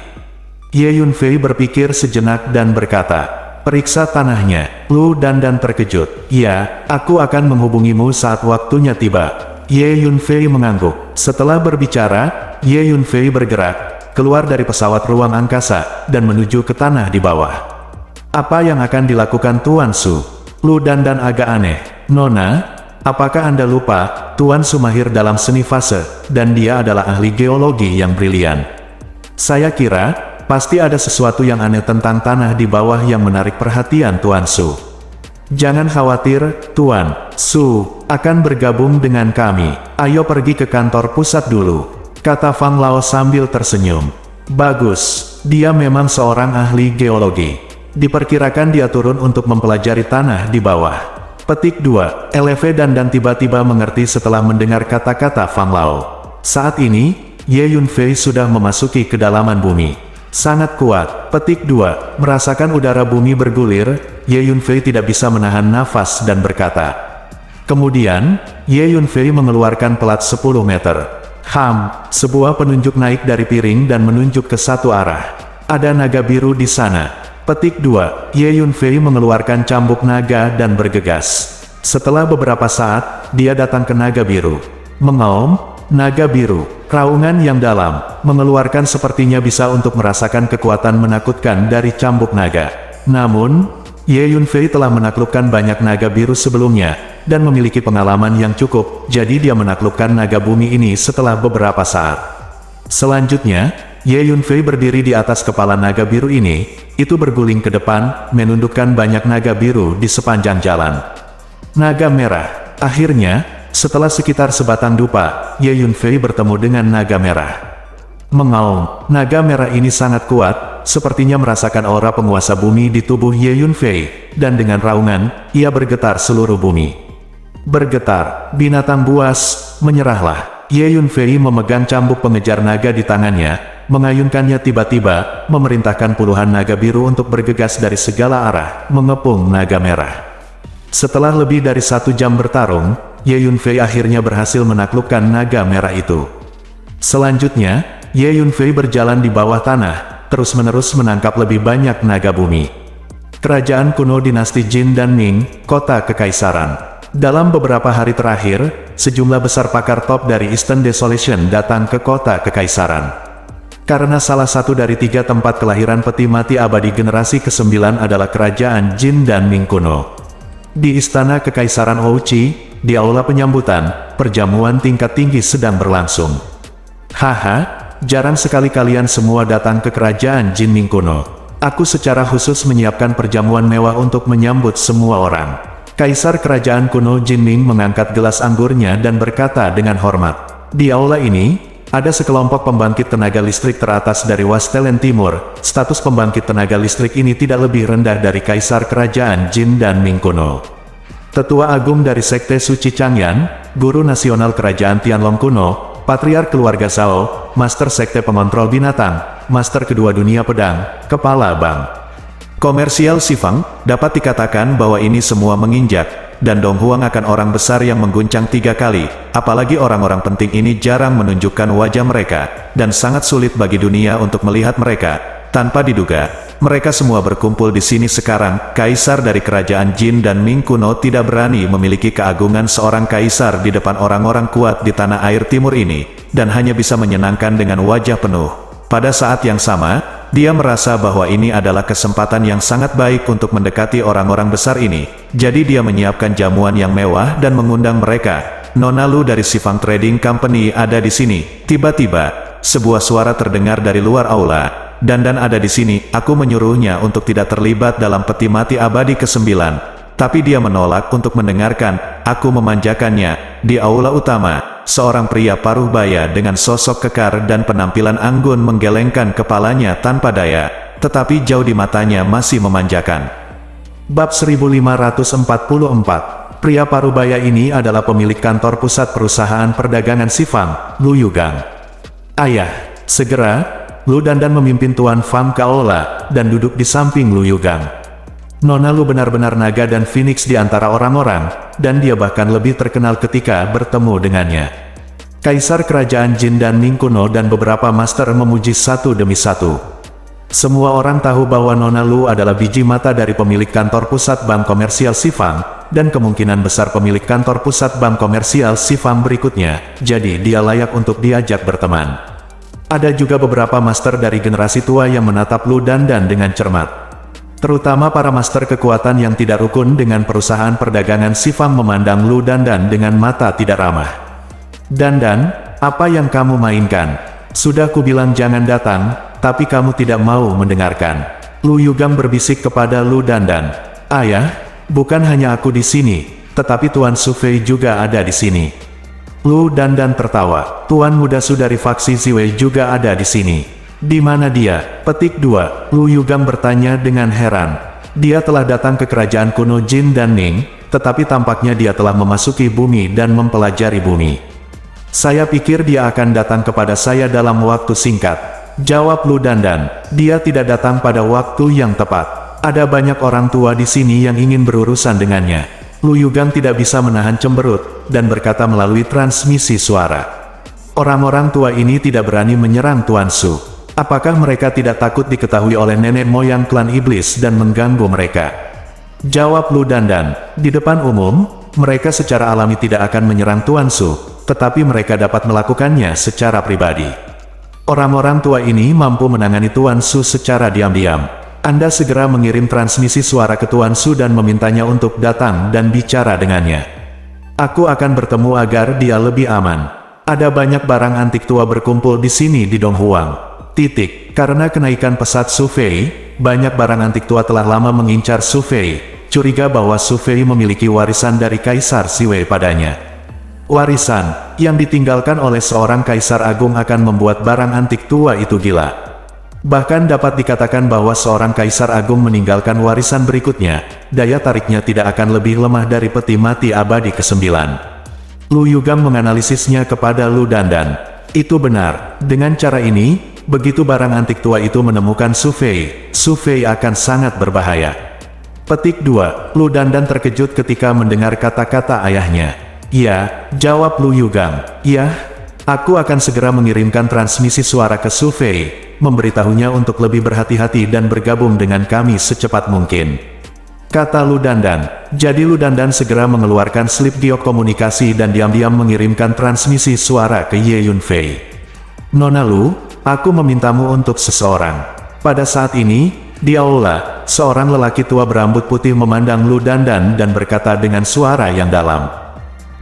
Ye Yunfei berpikir sejenak dan berkata, periksa tanahnya. Lu Dandan terkejut. Ya, aku akan menghubungimu saat waktunya tiba. Ye Yunfei mengangguk. Setelah berbicara, Ye Yunfei bergerak, keluar dari pesawat ruang angkasa, dan menuju ke tanah di bawah. Apa yang akan dilakukan Tuan Su? Lu Dandan agak aneh. Nona, apakah Anda lupa, Tuan Su mahir dalam seni fase, dan dia adalah ahli geologi yang brilian. Saya kira, pasti ada sesuatu yang aneh tentang tanah di bawah yang menarik perhatian Tuan Su. Jangan khawatir, Tuan Su akan bergabung dengan kami. Ayo pergi ke kantor pusat dulu, kata Fang Lao sambil tersenyum. Bagus, dia memang seorang ahli geologi. Diperkirakan dia turun untuk mempelajari tanah di bawah. Petik 2. LV Dandan tiba-tiba mengerti setelah mendengar kata-kata Fang Lao. Saat ini, Ye Yunfei sudah memasuki kedalaman bumi. Sangat kuat. Petik 2. Merasakan udara bumi bergulir, Ye Yunfei tidak bisa menahan nafas dan berkata. Kemudian, Ye Yunfei mengeluarkan pelat 10 meter. Sebuah penunjuk naik dari piring dan menunjuk ke satu arah. Ada naga biru di sana. Petik 2. Ye Yunfei mengeluarkan cambuk naga dan bergegas. Setelah beberapa saat, dia datang ke naga biru. Mengaum, naga biru, raungan yang dalam, mengeluarkan sepertinya bisa untuk merasakan kekuatan menakutkan dari cambuk naga. Namun, Ye Yunfei telah menaklukkan banyak naga biru sebelumnya, dan memiliki pengalaman yang cukup, jadi dia menaklukkan naga bumi ini setelah beberapa saat. Selanjutnya, Ye Yunfei berdiri di atas kepala naga biru ini, itu berguling ke depan, menundukkan banyak naga biru di sepanjang jalan. Naga merah. Akhirnya, setelah sekitar sebatang dupa, Ye Yunfei bertemu dengan naga merah. Mengaum, naga merah ini sangat kuat, sepertinya merasakan aura penguasa bumi di tubuh Ye Yunfei, dan dengan raungan, ia bergetar seluruh bumi. Bergetar, binatang buas, menyerahlah. Ye Yunfei memegang cambuk pengejar naga di tangannya, mengayunkannya tiba-tiba, memerintahkan puluhan naga biru untuk bergegas dari segala arah, mengepung naga merah. Setelah lebih dari 1 jam bertarung, Ye Yunfei akhirnya berhasil menaklukkan naga merah itu. Selanjutnya, Ye Yunfei berjalan di bawah tanah, terus-menerus menangkap lebih banyak naga bumi. Kerajaan kuno dinasti Jin dan Ming, kota kekaisaran. Dalam beberapa hari terakhir, sejumlah besar pakar top dari Eastern Desolation datang ke kota kekaisaran. Karena salah satu dari 3 tempat kelahiran peti mati abadi generasi ke-9 adalah kerajaan Jin dan Ming kuno. Di istana kekaisaran Ouchi, di aula penyambutan, perjamuan tingkat tinggi sedang berlangsung. Haha, jarang sekali kalian semua datang ke kerajaan Jin Ming kuno. Aku secara khusus menyiapkan perjamuan mewah untuk menyambut semua orang. Kaisar kerajaan kuno Jin Ming mengangkat gelas anggurnya dan berkata dengan hormat. Di aula ini, ada sekelompok pembangkit tenaga listrik teratas dari Wastelen Timur. Status pembangkit tenaga listrik ini tidak lebih rendah dari Kaisar kerajaan Jin dan Ming kuno. Tetua Agung dari Sekte Suci Changyan, Guru Nasional Kerajaan Tianlong kuno, Patriark Keluarga Zhao, Master Sekte Pengontrol Binatang, Master Kedua Dunia Pedang, Kepala Bank Komersial Sifang, dapat dikatakan bahwa ini semua menginjak, dan Dong Huang akan orang besar yang mengguncang 3 kali, apalagi orang-orang penting ini jarang menunjukkan wajah mereka, dan sangat sulit bagi dunia untuk melihat mereka. Tanpa diduga, mereka semua berkumpul di sini sekarang. Kaisar dari kerajaan Jin dan Ming kuno tidak berani memiliki keagungan seorang kaisar di depan orang-orang kuat di tanah air timur ini, dan hanya bisa menyenangkan dengan wajah penuh. Pada saat yang sama, dia merasa bahwa ini adalah kesempatan yang sangat baik untuk mendekati orang-orang besar ini. Jadi dia menyiapkan jamuan yang mewah dan mengundang mereka. Nona Lu dari Sifang Trading Company ada di sini. Tiba-tiba, sebuah suara terdengar dari luar aula. Dan ada di sini. Aku menyuruhnya untuk tidak terlibat dalam peti mati abadi ke-9. Tapi dia menolak untuk mendengarkan. Aku memanjakannya. Di aula utama, seorang pria paruh baya dengan sosok kekar dan penampilan anggun menggelengkan kepalanya tanpa daya, tetapi jauh di matanya masih memanjakan. Bab 1544. Pria parubaya ini adalah pemilik kantor pusat perusahaan perdagangan Sifang, Lu Yugang. Ayah, segera, Lu Dandan memimpin Tuan Fang ke aula, dan duduk di samping Lu Yugang. Nona Lu benar-benar naga dan phoenix di antara orang-orang, dan dia bahkan lebih terkenal ketika bertemu dengannya. Kaisar kerajaan Jin dan Ming kuno dan beberapa master memuji satu demi satu. Semua orang tahu bahwa Nona Lu adalah biji mata dari pemilik kantor pusat bank komersial Sifang, dan kemungkinan besar pemilik kantor pusat bank komersial Sifang berikutnya, jadi dia layak untuk diajak berteman. Ada juga beberapa master dari generasi tua yang menatap Lu Dandan dengan cermat. Terutama para master kekuatan yang tidak rukun dengan perusahaan perdagangan Sifang memandang Lu Dandan dengan mata tidak ramah. Dandan, apa yang kamu mainkan? Sudah kubilang jangan datang, tapi kamu tidak mau mendengarkan. Lu Yugang berbisik kepada Lu Dandan. Ayah, bukan hanya aku di sini, tetapi Tuan Sufei juga ada di sini. Lu Dandan tertawa. Tuan muda Su dari faksi Ziwei juga ada di sini. Di mana dia? Petik 2. Lu Yugang bertanya dengan heran. Dia telah datang ke kerajaan kuno Jin dan Ming, tetapi tampaknya dia telah memasuki bumi dan mempelajari bumi. Saya pikir dia akan datang kepada saya dalam waktu singkat. Jawab Lu Dandan. Dia tidak datang pada waktu yang tepat. Ada banyak orang tua di sini yang ingin berurusan dengannya. Lu Yugang tidak bisa menahan cemberut, dan berkata melalui transmisi suara. Orang-orang tua ini tidak berani menyerang Tuan Su. Apakah mereka tidak takut diketahui oleh nenek moyang klan iblis dan mengganggu mereka? Jawab Lu Dandan. Di depan umum, mereka secara alami tidak akan menyerang Tuan Su, tetapi mereka dapat melakukannya secara pribadi. Orang-orang tua ini mampu menangani Tuan Su secara diam-diam. Anda segera mengirim transmisi suara ke Tuan Su dan memintanya untuk datang dan bicara dengannya. Aku akan bertemu agar dia lebih aman. Ada banyak barang antik tua berkumpul di sini di Dong Huang. Karena kenaikan pesat Sufei, banyak barang antik tua telah lama mengincar Sufei. Curiga bahwa Sufei memiliki warisan dari Kaisar Siwei padanya. Warisan yang ditinggalkan oleh seorang Kaisar Agung akan membuat barang antik tua itu gila. Bahkan dapat dikatakan bahwa seorang Kaisar Agung meninggalkan warisan berikutnya, daya tariknya tidak akan lebih lemah dari peti mati abadi ke-9. Lu Yugang menganalisisnya kepada Lu Dandan. Itu benar. Dengan cara ini, begitu barang antik tua itu menemukan Sufei, Sufei akan sangat berbahaya. Petik 2. Lu Dandan terkejut ketika mendengar kata-kata ayahnya. "Iya," jawab Lu Yugang. "Iya, aku akan segera mengirimkan transmisi suara ke Su Fei, memberitahunya untuk lebih berhati-hati dan bergabung dengan kami secepat mungkin," kata Lu Dandan. Jadi Lu Dandan segera mengeluarkan slip giok komunikasi dan diam-diam mengirimkan transmisi suara ke Ye Yunfei. "Nona Lu, aku memintamu untuk seseorang." Pada saat ini, di aula, seorang lelaki tua berambut putih memandang Lu Dandan dan berkata dengan suara yang dalam.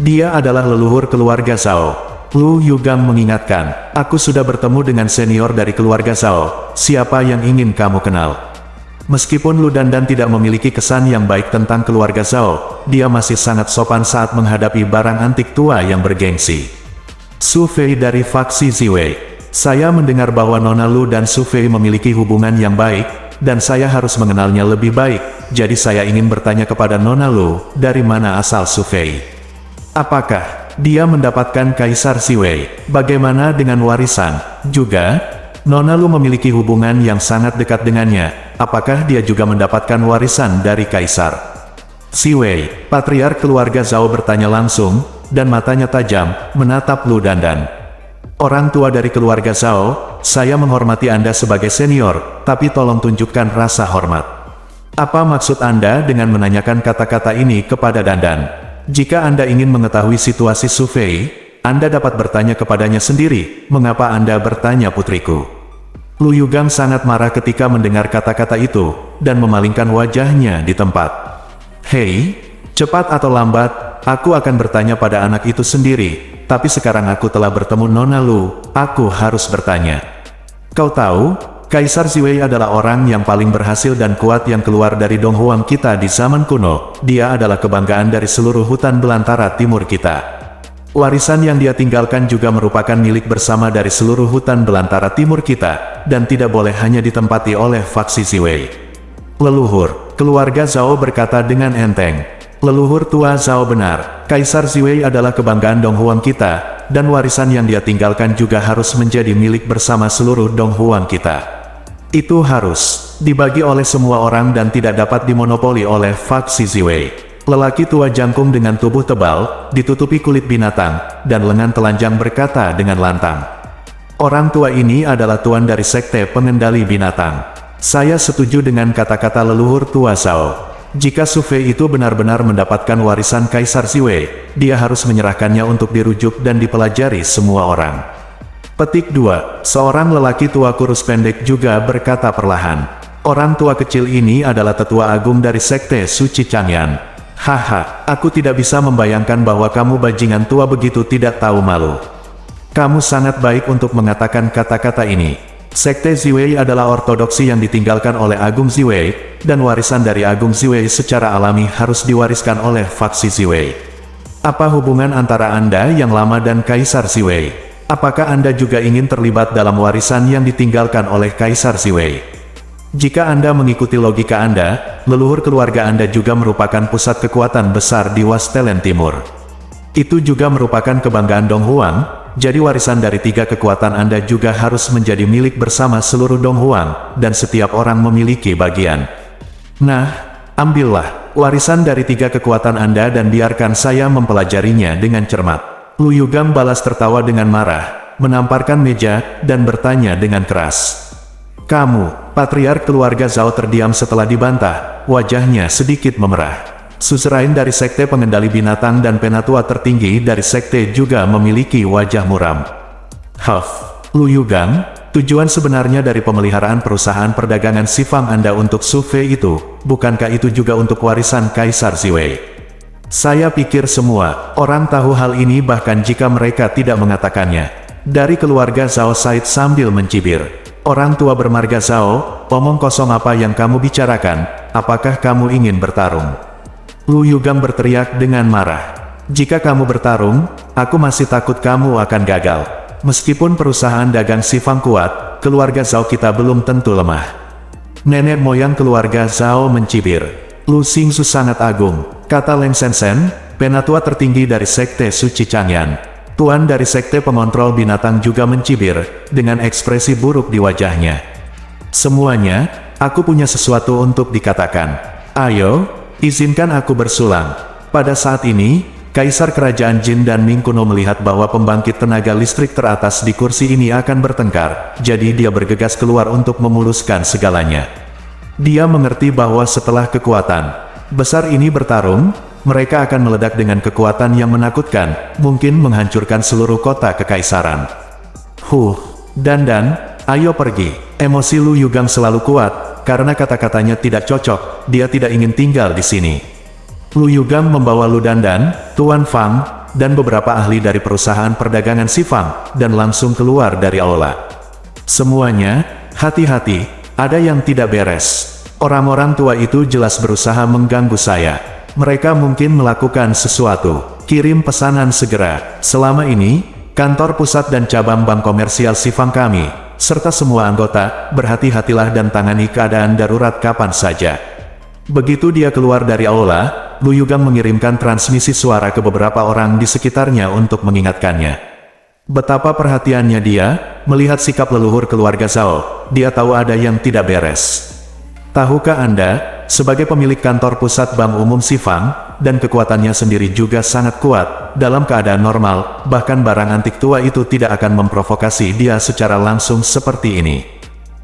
Dia adalah leluhur keluarga Zhao. Lu Yugang mengingatkan, "Aku sudah bertemu dengan senior dari keluarga Zhao, siapa yang ingin kamu kenal?" Meskipun Lu Dandan tidak memiliki kesan yang baik tentang keluarga Zhao, dia masih sangat sopan saat menghadapi barang antik tua yang bergengsi. "Su Fei dari faksi Ziwei. Saya mendengar bahwa Nona Lu dan Su Fei memiliki hubungan yang baik, dan saya harus mengenalnya lebih baik, jadi saya ingin bertanya kepada Nona Lu, dari mana asal Su Fei? Apakah dia mendapatkan Kaisar Ziwei? Bagaimana dengan warisan? Juga, Nona Lu memiliki hubungan yang sangat dekat dengannya, apakah dia juga mendapatkan warisan dari Kaisar Ziwei?" Patriark keluarga Zhao bertanya langsung, dan matanya tajam, menatap Lu Dandan. "Orang tua dari keluarga Zhao, saya menghormati Anda sebagai senior, tapi tolong tunjukkan rasa hormat. Apa maksud Anda dengan menanyakan kata-kata ini kepada Dandan? Jika Anda ingin mengetahui situasi Su Fei, Anda dapat bertanya kepadanya sendiri, mengapa Anda bertanya putriku?" Lu Yugang sangat marah ketika mendengar kata-kata itu, dan memalingkan wajahnya di tempat. "Hei, cepat atau lambat, aku akan bertanya pada anak itu sendiri, tapi sekarang aku telah bertemu Nona Lu, aku harus bertanya. Kau tahu, Kaisar Ziwei adalah orang yang paling berhasil dan kuat yang keluar dari Donghuang kita di zaman kuno. Dia adalah kebanggaan dari seluruh hutan belantara timur kita. Warisan yang dia tinggalkan juga merupakan milik bersama dari seluruh hutan belantara timur kita, dan tidak boleh hanya ditempati oleh faksi Ziwei." "Leluhur," keluarga Zhao berkata dengan enteng. "Leluhur tua Zhao benar, Kaisar Ziwei adalah kebanggaan Donghuang kita, dan warisan yang dia tinggalkan juga harus menjadi milik bersama seluruh Donghuang kita. Itu harus dibagi oleh semua orang dan tidak dapat dimonopoli oleh faksi Ziwei." Lelaki tua jangkung dengan tubuh tebal, ditutupi kulit binatang, dan lengan telanjang berkata dengan lantang. "Orang tua ini adalah tuan dari sekte pengendali binatang. Saya setuju dengan kata-kata leluhur tua Zhao. Jika Su Fei itu benar-benar mendapatkan warisan Kaisar Ziwei, dia harus menyerahkannya untuk dirujuk dan dipelajari semua orang." Petik 2. Seorang lelaki tua kurus pendek juga berkata perlahan. "Orang tua kecil ini adalah tetua agung dari sekte Suci Changyan. Haha, aku tidak bisa membayangkan bahwa kamu bajingan tua begitu tidak tahu malu. Kamu sangat baik untuk mengatakan kata-kata ini. Sekte Ziwei adalah ortodoksi yang ditinggalkan oleh Agung Ziwei, dan warisan dari Agung Ziwei secara alami harus diwariskan oleh faksi Ziwei. Apa hubungan antara Anda yang lama dan Kaisar Ziwei? Apakah Anda juga ingin terlibat dalam warisan yang ditinggalkan oleh Kaisar Ziwei? Jika Anda mengikuti logika Anda, leluhur keluarga Anda juga merupakan pusat kekuatan besar di Wastelen Timur. Itu juga merupakan kebanggaan Donghuang, jadi warisan dari 3 kekuatan Anda juga harus menjadi milik bersama seluruh Donghuang, dan setiap orang memiliki bagian. Nah, ambillah warisan dari 3 kekuatan Anda dan biarkan saya mempelajarinya dengan cermat." Lu Yugang balas tertawa dengan marah, menamparkan meja, dan bertanya dengan keras. "Kamu," patriark keluarga Zhao terdiam setelah dibantah, wajahnya sedikit memerah. Suzerain dari sekte pengendali binatang dan penatua tertinggi dari sekte juga memiliki wajah muram. "Huff, Lu Yugang, tujuan sebenarnya dari pemeliharaan perusahaan perdagangan Sifang Anda untuk Su Fei itu, bukankah itu juga untuk warisan Kaisar Ziwei? Saya pikir semua orang tahu hal ini bahkan jika mereka tidak mengatakannya." Dari keluarga Zhao Said sambil mencibir. "Orang tua bermarga Zhao, omong kosong apa yang kamu bicarakan? Apakah kamu ingin bertarung?" Lu Yugang berteriak dengan marah. "Jika kamu bertarung, aku masih takut kamu akan gagal. Meskipun perusahaan dagang Sifang kuat, keluarga Zhao kita belum tentu lemah." Nenek moyang keluarga Zhao mencibir. "Lu Xingsu sangat agung," kata Leng Sensen, penatua tertinggi dari sekte Suci Changyan. Tuan dari sekte pengontrol binatang juga mencibir, dengan ekspresi buruk di wajahnya. "Semuanya, aku punya sesuatu untuk dikatakan. Ayo, izinkan aku bersulang." Pada saat ini, Kaisar Kerajaan Jin dan Ming kuno melihat bahwa pembangkit tenaga listrik teratas di kursi ini akan bertengkar, jadi dia bergegas keluar untuk memuluskan segalanya. Dia mengerti bahwa setelah kekuatan besar ini bertarung, mereka akan meledak dengan kekuatan yang menakutkan, mungkin menghancurkan seluruh kota kekaisaran. Dandan, ayo pergi. Emosi Lu Yugang selalu kuat, karena kata-katanya tidak cocok, dia tidak ingin tinggal di sini. Lu Yugang membawa Lu Dandan, Tuan Fang, dan beberapa ahli dari perusahaan perdagangan Sifang, dan langsung keluar dari aula. Semuanya, hati-hati, ada yang tidak beres. Orang-orang tua itu jelas berusaha mengganggu saya. Mereka mungkin melakukan sesuatu. Kirim pesanan segera. Selama ini, kantor pusat dan cabang bank komersial Sifang kami, serta semua anggota, berhati-hatilah dan tangani keadaan darurat kapan saja. Begitu dia keluar dari aula, Lu Yugang mengirimkan transmisi suara ke beberapa orang di sekitarnya untuk mengingatkannya. Betapa perhatiannya dia, melihat sikap leluhur keluarga Zhao, dia tahu ada yang tidak beres. Tahukah Anda, sebagai pemilik kantor pusat Bank Umum Sifang, dan kekuatannya sendiri juga sangat kuat, dalam keadaan normal, bahkan barang antik tua itu tidak akan memprovokasi dia secara langsung seperti ini.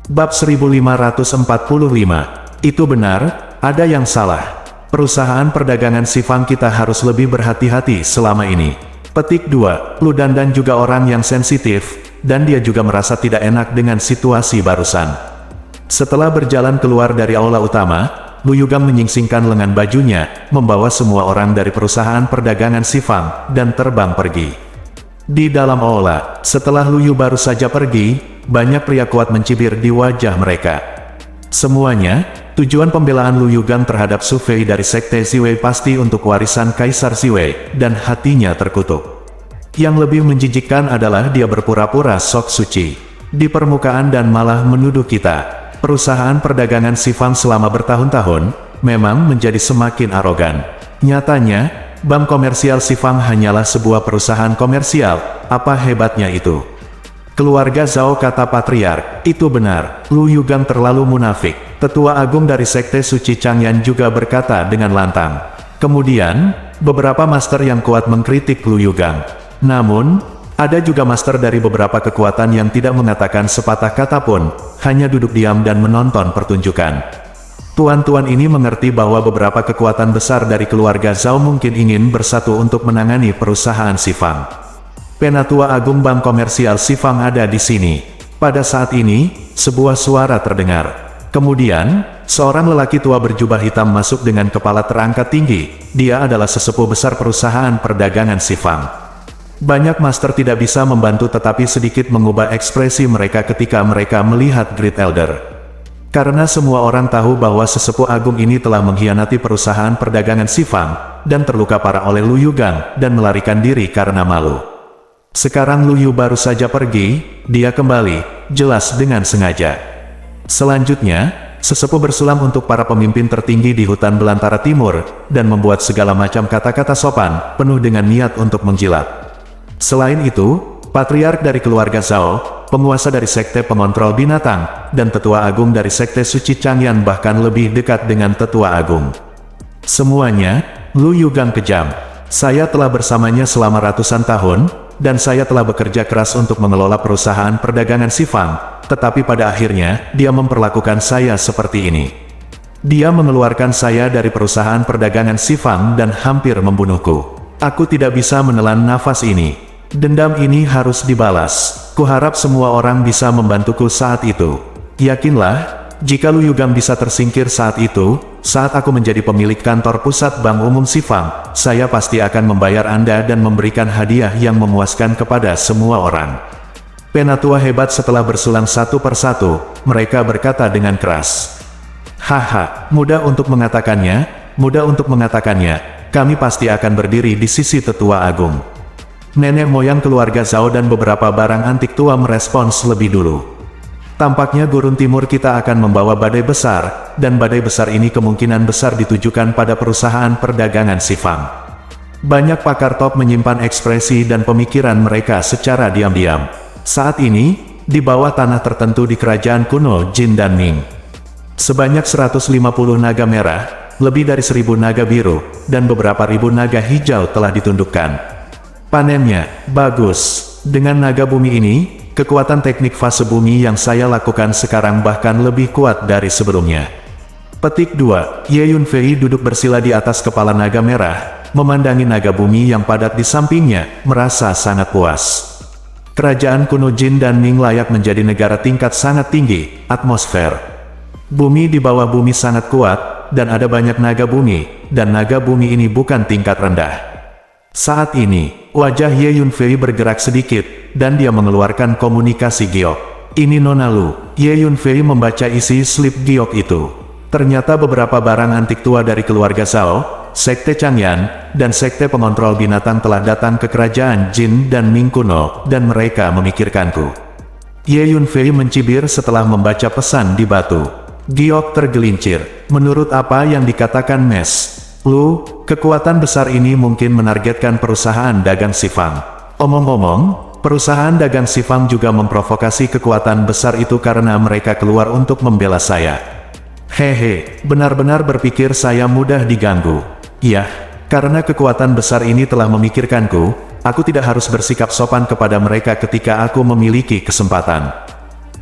Bab 1545. Itu benar, ada yang salah. Perusahaan perdagangan Sifang kita harus lebih berhati-hati selama ini. Petik 2. Lu Dandan juga orang yang sensitif, dan dia juga merasa tidak enak dengan situasi barusan. Setelah berjalan keluar dari aula utama, Lu Yugang menyingsingkan lengan bajunya, membawa semua orang dari perusahaan perdagangan Sifang, dan terbang pergi. Di dalam aula, setelah Lu Yu baru saja pergi, banyak pria kuat mencibir di wajah mereka. Semuanya, tujuan pembelaan Lu Yugang terhadap Su Fei dari Sekte Ziwei pasti untuk warisan Kaisar Ziwei, dan hatinya terkutuk. Yang lebih menjijikkan adalah dia berpura-pura sok suci di permukaan dan malah menuduh kita. Perusahaan perdagangan Sifang selama bertahun-tahun, memang menjadi semakin arogan. Nyatanya, bank komersial Sifang hanyalah sebuah perusahaan komersial, apa hebatnya itu? Keluarga Zhao, kata Patriark, itu benar, Lu Yugang terlalu munafik. Tetua Agung dari Sekte Suci Changyan juga berkata dengan lantang. Kemudian, beberapa master yang kuat mengkritik Lu Yugang. Namun, ada juga master dari beberapa kekuatan yang tidak mengatakan sepatah kata pun, hanya duduk diam dan menonton pertunjukan. Tuan-tuan ini mengerti bahwa beberapa kekuatan besar dari keluarga Zhao mungkin ingin bersatu untuk menangani perusahaan Sifang. Penatua Agung Bank Komersial Sifang ada di sini. Pada saat ini, sebuah suara terdengar. Kemudian, seorang lelaki tua berjubah hitam masuk dengan kepala terangkat tinggi. Dia adalah sesepuh besar perusahaan perdagangan Sifang. Banyak master tidak bisa membantu tetapi sedikit mengubah ekspresi mereka ketika mereka melihat Great Elder. Karena semua orang tahu bahwa sesepuh agung ini telah mengkhianati perusahaan perdagangan Sifang, dan terluka parah oleh Lu Yugang, dan melarikan diri karena malu. Sekarang Lu Yu baru saja pergi, dia kembali, jelas dengan sengaja. Selanjutnya, sesepuh bersulam untuk para pemimpin tertinggi di hutan belantara timur, dan membuat segala macam kata-kata sopan, penuh dengan niat untuk menjilat. Selain itu, Patriark dari keluarga Zhao, penguasa dari Sekte Pengontrol Binatang, dan Tetua Agung dari Sekte Suci Changyan bahkan lebih dekat dengan Tetua Agung. Semuanya, Lu Yugang kejam. Saya telah bersamanya selama ratusan tahun, dan saya telah bekerja keras untuk mengelola perusahaan perdagangan Sifang, tetapi pada akhirnya, dia memperlakukan saya seperti ini. Dia mengeluarkan saya dari perusahaan perdagangan Sifang dan hampir membunuhku. Aku tidak bisa menelan nafas ini. Dendam ini harus dibalas. Kuharap semua orang bisa membantuku saat itu. Yakinlah, jika Lu Yugang bisa tersingkir saat itu, saat aku menjadi pemilik kantor pusat Bank Umum Sifang, saya pasti akan membayar Anda dan memberikan hadiah yang memuaskan kepada semua orang. Penatua hebat setelah bersulang satu persatu, mereka berkata dengan keras. Haha, mudah untuk mengatakannya, kami pasti akan berdiri di sisi Tetua Agung. Nenek moyang keluarga Zhao dan beberapa barang antik tua merespons lebih dulu. Tampaknya gurun timur kita akan membawa badai besar, dan badai besar ini kemungkinan besar ditujukan pada perusahaan perdagangan Sifang. Banyak pakar top menyimpan ekspresi dan pemikiran mereka secara diam-diam. Saat ini, di bawah tanah tertentu di kerajaan kuno Jin dan Ming. Sebanyak 150 naga merah, lebih dari 1000 naga biru, dan beberapa ribu naga hijau telah ditundukkan. Panennya, bagus. Dengan naga bumi ini, kekuatan teknik fase bumi yang saya lakukan sekarang bahkan lebih kuat dari sebelumnya. Petik 2. Ye Yunfei duduk bersila di atas kepala naga merah, memandangi naga bumi yang padat di sampingnya, merasa sangat puas. Kerajaan kuno Jin dan Ming layak menjadi negara tingkat sangat tinggi, atmosfer. Bumi di bawah bumi sangat kuat, dan ada banyak naga bumi, dan naga bumi ini bukan tingkat rendah. Saat ini, wajah Ye Yunfei bergerak sedikit, dan dia mengeluarkan komunikasi giok. Ini Nona Lu. Ye Yunfei membaca isi slip giok itu. Ternyata beberapa barang antik tua dari keluarga Zhao, Sekte Changyan, dan Sekte Pengontrol Binatang telah datang ke kerajaan Jin dan Ming kuno, dan mereka memikirkanku. Ye Yunfei mencibir setelah membaca pesan di batu. Giok tergelincir. Menurut apa yang dikatakan Mes Lu, kekuatan besar ini mungkin menargetkan perusahaan dagang Sifang. Omong-omong, perusahaan dagang Sifang juga memprovokasi kekuatan besar itu karena mereka keluar untuk membela saya. Hehe, benar-benar berpikir saya mudah diganggu. Iya, karena kekuatan besar ini telah memikirkanku, aku tidak harus bersikap sopan kepada mereka ketika aku memiliki kesempatan.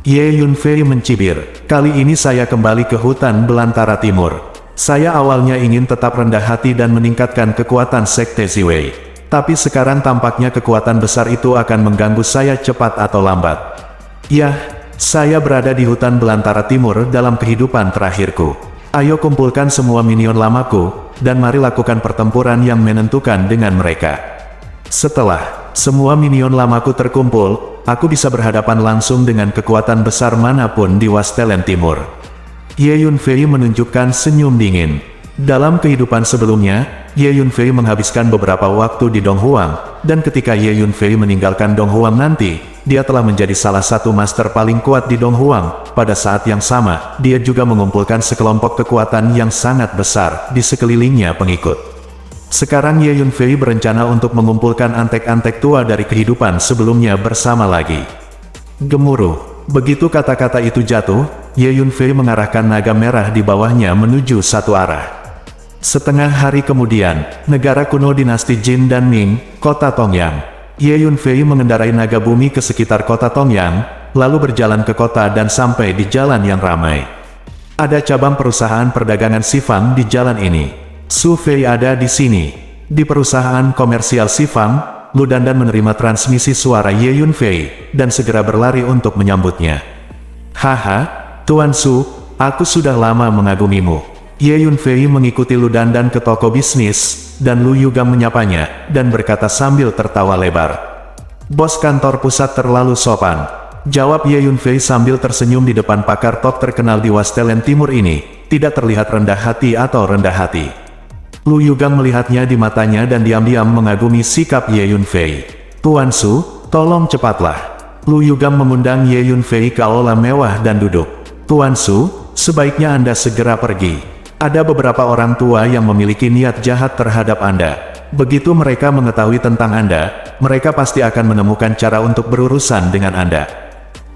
Ye Yunfei mencibir, kali ini saya kembali ke hutan belantara timur. Saya awalnya ingin tetap rendah hati dan meningkatkan kekuatan Sekte Ziwei. Tapi sekarang tampaknya kekuatan besar itu akan mengganggu saya cepat atau lambat. Yah, saya berada di hutan belantara timur dalam kehidupan terakhirku. Ayo kumpulkan semua minion lamaku, dan mari lakukan pertempuran yang menentukan dengan mereka. Setelah semua minion lamaku terkumpul, aku bisa berhadapan langsung dengan kekuatan besar manapun di Wastelen Timur. Ye Yunfei menunjukkan senyum dingin. Dalam kehidupan sebelumnya, Ye Yunfei menghabiskan beberapa waktu di Donghuang, dan ketika Ye Yunfei meninggalkan Donghuang nanti, dia telah menjadi salah satu master paling kuat di Donghuang. Pada saat yang sama, dia juga mengumpulkan sekelompok kekuatan yang sangat besar di sekelilingnya pengikut. Sekarang Ye Yunfei berencana untuk mengumpulkan antek-antek tua dari kehidupan sebelumnya bersama lagi. Gemuruh. Begitu kata-kata itu jatuh, Ye Yunfei mengarahkan naga merah di bawahnya menuju satu arah. Setengah hari kemudian, negara kuno dinasti Jin dan Ming, kota Tongyang. Ye Yunfei mengendarai naga bumi ke sekitar kota Tongyang, lalu berjalan ke kota dan sampai di jalan yang ramai. Ada cabang perusahaan perdagangan Sifang di jalan ini. Su Fei ada di sini. Di perusahaan komersial Sifang, Lu Dandan menerima transmisi suara Ye Yunfei, dan segera berlari untuk menyambutnya. Haha, Tuan Su, aku sudah lama mengagumimu. Ye Yunfei mengikuti Lu Dandan ke toko bisnis, dan Lu Yugang menyapanya, dan berkata sambil tertawa lebar. Bos kantor pusat terlalu sopan. Jawab Ye Yunfei sambil tersenyum di depan pakar top terkenal di Wastelen Timur ini, tidak terlihat rendah hati atau rendah hati. Lu Yugang melihatnya di matanya dan diam-diam mengagumi sikap Ye Yunfei. Tuan Su, tolong cepatlah. Lu Yugang mengundang Ye Yunfei ke aula mewah dan duduk. Tuan Su, sebaiknya Anda segera pergi. Ada beberapa orang tua yang memiliki niat jahat terhadap Anda. Begitu mereka mengetahui tentang Anda, mereka pasti akan menemukan cara untuk berurusan dengan Anda.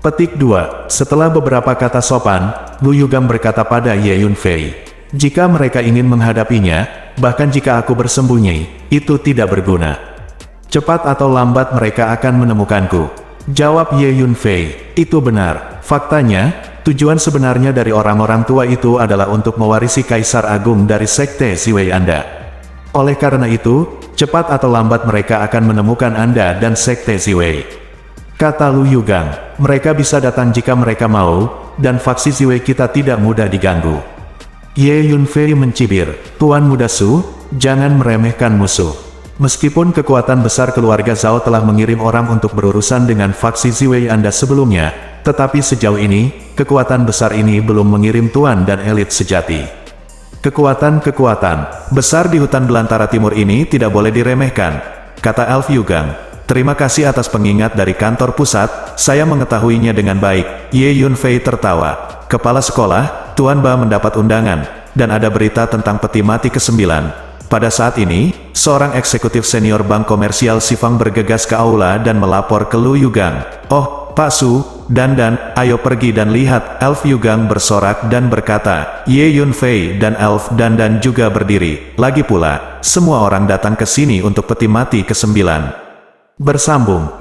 Petik 2. Setelah beberapa kata sopan, Lu Yugang berkata pada Ye Yunfei, jika mereka ingin menghadapinya, bahkan jika aku bersembunyi, itu tidak berguna. Cepat atau lambat mereka akan menemukanku. Jawab Ye Yunfei, itu benar. Faktanya, tujuan sebenarnya dari orang-orang tua itu adalah untuk mewarisi Kaisar Agung dari Sekte Ziwei Anda. Oleh karena itu, cepat atau lambat mereka akan menemukan Anda dan Sekte Ziwei. Kata Lu Yugang, mereka bisa datang jika mereka mau, dan faksi Ziwei kita tidak mudah diganggu. Ye Yunfei mencibir, Tuan Muda Su, jangan meremehkan musuh. Meskipun kekuatan besar keluarga Zhao telah mengirim orang untuk berurusan dengan faksi Ziwei Anda sebelumnya, tetapi sejauh ini, kekuatan besar ini belum mengirim tuan dan elit sejati. Kekuatan besar di hutan belantara timur ini tidak boleh diremehkan, kata Elf Yugang. Terima kasih atas pengingat dari kantor pusat, saya mengetahuinya dengan baik. Ye Yunfei tertawa. Kepala sekolah, Tuan Ba mendapat undangan, dan ada berita tentang peti mati ke-9. Pada saat ini, seorang eksekutif senior bank komersial Sifang bergegas ke aula dan melapor ke Lu Yugang. Oh, Pak Su, Dan, ayo pergi dan lihat. Elf Yugang bersorak dan berkata. Ye Yunfei dan Elf Dan juga berdiri. Lagi pula, semua orang datang ke sini untuk peti mati ke-9. Bersambung.